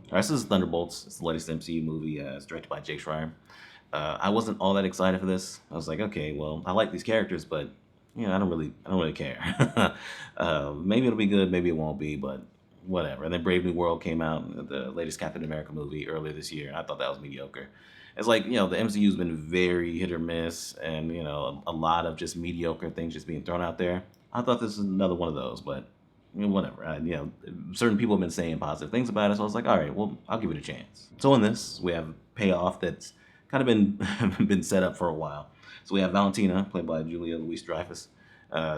All right, so this is Thunderbolts. It's the latest MCU movie. It's directed by Jake Schreier. I wasn't all that excited for this. I was like, okay, well, I like these characters, but I don't really care. Maybe it'll be good, maybe it won't be, but whatever. And then Brave New World came out, the latest Captain America movie earlier this year, and I thought that was mediocre. It's like the MCU's been very hit or miss, and a lot of just mediocre things just being thrown out there. I thought this was another one of those, but whatever. Certain people have been saying positive things about it, so I was like, all right, well, I'll give it a chance. So in this, we have payoff that's kind of been been set up for a while. So we have Valentina, played by Julia Louis-Dreyfus.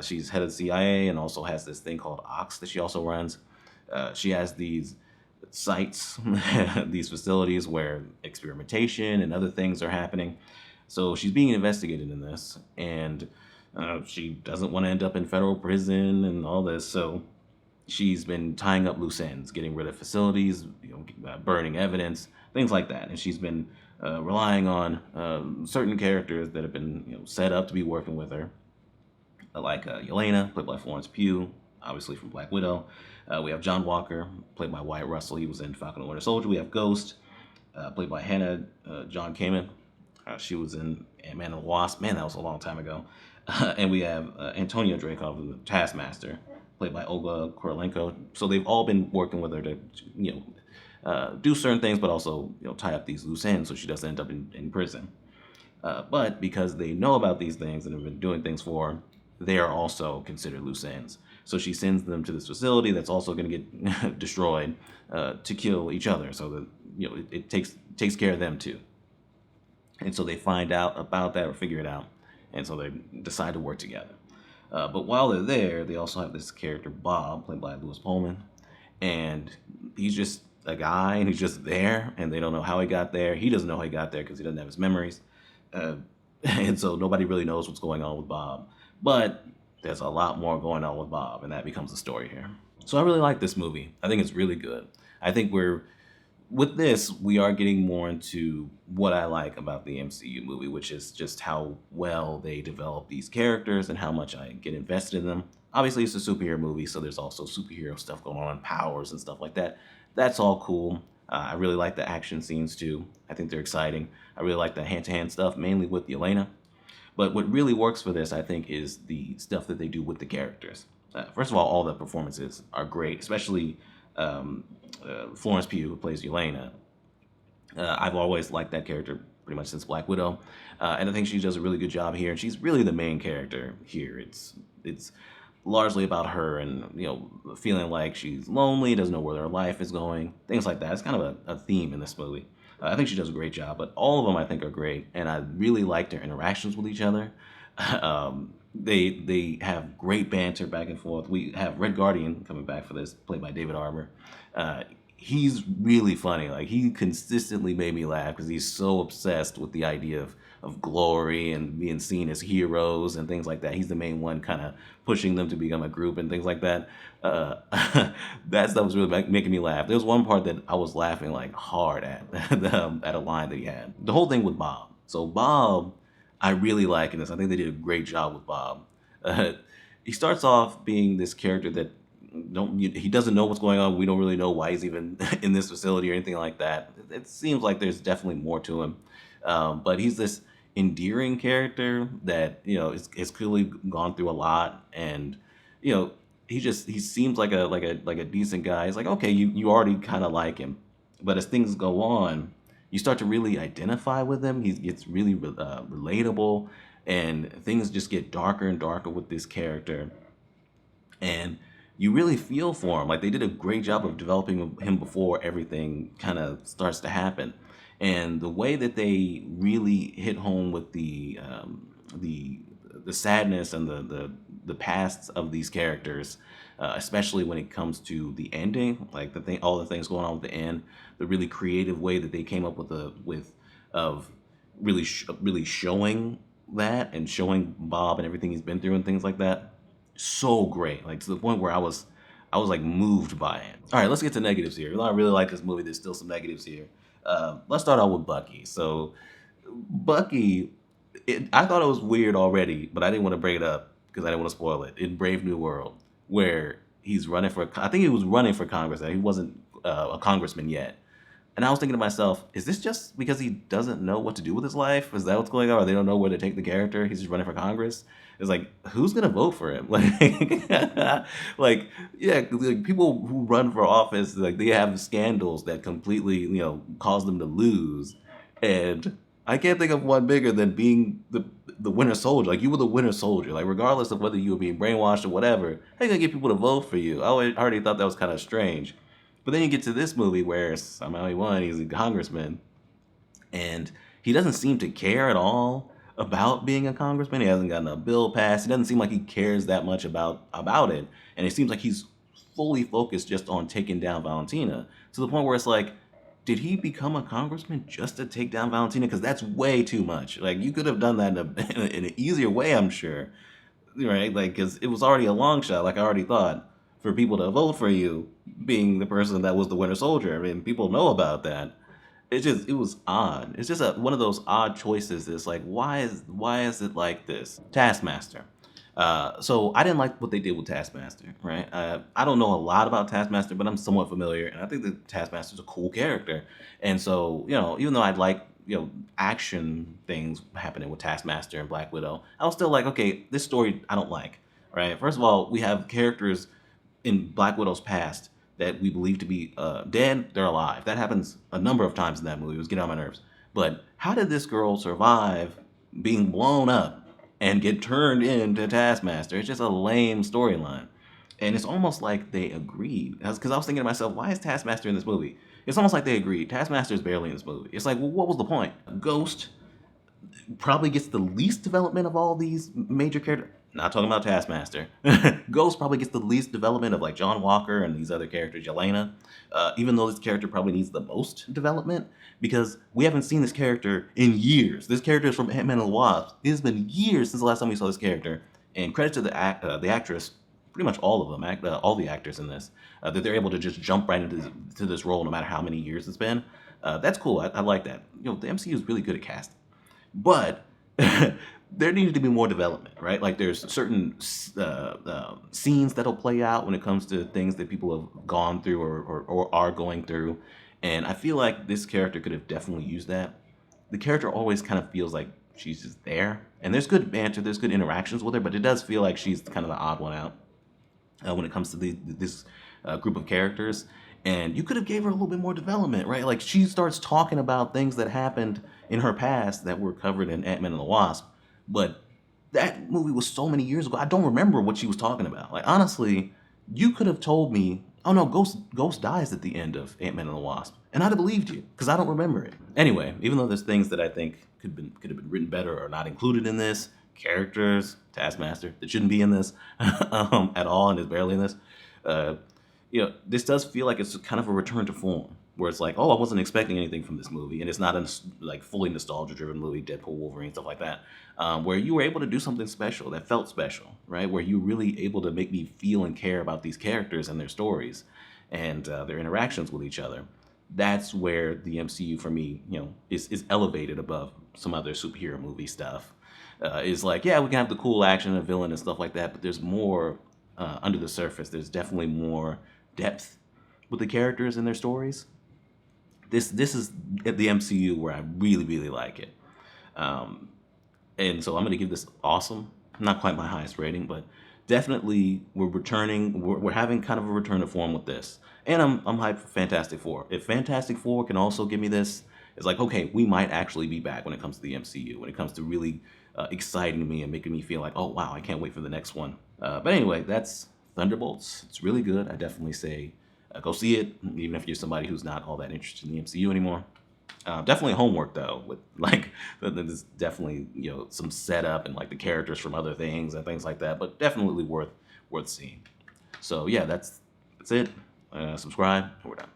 She's head of the CIA and also has this thing called Ox that she also runs. She has these sites, these facilities where experimentation and other things are happening. So she's being investigated in this, and she doesn't want to end up in federal prison and all this. So she's been tying up loose ends, getting rid of facilities, burning evidence, things like that. And she's been relying on certain characters that have been set up to be working with her, like Yelena, played by Florence Pugh, obviously from Black Widow. We have John Walker, played by Wyatt Russell. He was in Falcon and Winter Soldier. We have Ghost, played by Hannah John Kamen. She was in Ant-Man and the Wasp. Man, that was a long time ago. And we have Antonio Dreykov, the Taskmaster, played by Olga Kurylenko. So they've all been working with her to, do certain things, but also tie up these loose ends so she doesn't end up in prison. But because they know about these things and have been doing things for her, they are also considered loose ends. So she sends them to this facility that's also going to get destroyed to kill each other. So that it takes care of them too. And so they find out about that or figure it out, and so they decide to work together. But while they're there, they also have this character Bob, played by Lewis Pullman, and he's just a guy, and he's just there, and they don't know how he got there. He doesn't know how he got there because he doesn't have his memories, uh, and so nobody really knows what's going on with Bob. But there's a lot more going on with Bob, and that becomes the story here. So I really like this movie. I think it's really good. I think we're with this, we are getting more into what I like about the MCU movie, which is just how well they develop these characters and how much I get invested in them. Obviously, it's a superhero movie, so there's also superhero stuff going on, powers and stuff like that. That's all cool. I really like the action scenes too. I think they're exciting. I really like the hand-to-hand stuff, mainly with Yelena. But what really works for this, I think, is the stuff that they do with the characters. First of all the performances are great, especially um, Florence Pugh, who plays Yelena. I've always liked that character pretty much since Black Widow, and I think she does a really good job here. And she's really the main character here. It's largely about her and feeling like she's lonely, doesn't know where her life is going, things like that. It's kind of a theme in this movie. I think she does a great job, but all of them I think are great, and I really like their interactions with each other. They have great banter back and forth. We have Red Guardian coming back for this, played by David Arbor. Uh, he's really funny. Like he consistently made me laugh because he's so obsessed with the idea of glory and being seen as heroes and things like that. He's the main one kind of pushing them to become a group and things like that. Uh, that stuff was really making me laugh. There was one part that I was laughing like hard at at a line that he had. The whole thing with Bob. So Bob, I really like in this. I think they did a great job with Bob. Uh, he starts off being this character that he doesn't know what's going on. We don't really know why he's even in this facility or anything like that. It seems like there's definitely more to him, but he's this endearing character that is clearly gone through a lot, and you know he seems like a decent guy. He's like, okay, you already kind of like him, but as things go on, you start to really identify with him. He gets really relatable, and things just get darker and darker with this character, and you really feel for him. Like they did a great job of developing him before everything kind of starts to happen, and the way that they really hit home with the sadness and the pasts of these characters, especially when it comes to the ending, like all the things going on with the end, the really creative way that they came up with of really showing that and showing Bob and everything he's been through and things like that, so great, like to the point where I was like moved by it. All right, let's get to negatives here. Even though I really like this movie, there's still some negatives here. Let's start out with Bucky. So Bucky, I thought it was weird already, but I didn't want to bring it up because I didn't want to spoil it. In Brave New World, where he's running for, I think he was running for Congress. He wasn't a congressman yet, And I was thinking to myself, is this just because he doesn't know what to do with his life? Is that what's going on? Or they don't know where to take the character? He's just running for Congress. It's like, who's gonna vote for him? Like, yeah, like people who run for office, like they have scandals that completely, cause them to lose. And I can't think of one bigger than being the winter soldier. Like you were the winter soldier. Like regardless of whether you were being brainwashed or whatever, how you gonna get people to vote for you? I already thought that was kind of strange. But then you get to this movie where somehow he won. He's a congressman, and he doesn't seem to care at all about being a congressman. He hasn't gotten a bill passed. He doesn't seem like he cares that much about it. And it seems like he's fully focused just on taking down Valentina to the point where it's like, did he become a congressman just to take down Valentina? Because that's way too much. Like you could have done that in an easier way, I'm sure, right? Like because it was already a long shot. Like I already thought for people to vote for you, being the person that was the Winter Soldier. I mean, people know about that. It was odd. It's just one of those odd choices. It's like why is it like this? Taskmaster. So I didn't like what they did with Taskmaster, right? I don't know a lot about Taskmaster, but I'm somewhat familiar, and I think that Taskmaster's a cool character. And so, even though I'd like, action things happening with Taskmaster and Black Widow, I was still like, okay, this story I don't like, right? First of all, we have characters in Black Widow's past that we believe to be dead. They're alive. That happens a number of times in that movie. It was getting on my nerves. But how did this girl survive being blown up and get turned into Taskmaster? It's just a lame storyline. And it's almost like they agreed. Because I was thinking to myself, why is Taskmaster in this movie? It's almost like they agreed. Taskmaster is barely in this movie. It's like, well, what was the point? Ghost probably gets the least development of all these major characters. Not talking about Taskmaster. Ghost probably gets the least development of like John Walker and these other characters, Yelena. Even though this character probably needs the most development because we haven't seen this character in years. This character is from Ant-Man and the Wasp. It has been years since the last time we saw this character. And credit to the actress, pretty much all of them, all the actors in this, that they're able to just jump right into this role no matter how many years it's been. That's cool. I like that. The MCU is really good at casting. But there needed to be more development, right? Like there's certain scenes that'll play out when it comes to things that people have gone through or are going through. And I feel like this character could have definitely used that. The character always kind of feels like she's just there. And there's good banter, there's good interactions with her, but it does feel like she's kind of the odd one out when it comes to this group of characters. And you could have gave her a little bit more development, right? Like she starts talking about things that happened in her past that were covered in Ant-Man and the Wasp. But that movie was so many years ago. I don't remember what she was talking about. Like honestly, you could have told me, "Oh no, Ghost dies at the end of Ant-Man and the Wasp," and I'd have believed you because I don't remember it. Anyway, even though there's things that I think could have been written better or not included in this, characters, Taskmaster that shouldn't be in this at all and is barely in this. This does feel like it's kind of a return to form, where it's like, oh, I wasn't expecting anything from this movie, and it's not a like fully nostalgia-driven movie, Deadpool, Wolverine, stuff like that, where you were able to do something special that felt special, right? Where you were really able to make me feel and care about these characters and their stories and their interactions with each other. That's where the MCU for me, is elevated above some other superhero movie stuff. Is like, yeah, we can have the cool action and villain and stuff like that, but there's more under the surface. There's definitely more depth with the characters and their stories. This is the MCU where I really, really like it. And so I'm going to give this awesome. Not quite my highest rating, but definitely we're returning. We're having kind of a return to form with this. And I'm hyped for Fantastic Four. If Fantastic Four can also give me this, it's like, okay, we might actually be back when it comes to the MCU, when it comes to really exciting me and making me feel like, oh, wow, I can't wait for the next one. But anyway, that's Thunderbolts. It's really good. I definitely say go see it, even if you're somebody who's not all that interested in the MCU anymore. Definitely homework though, with like there's definitely some setup and like the characters from other things and things like that. But definitely worth seeing. So yeah, that's it. Subscribe. We're done.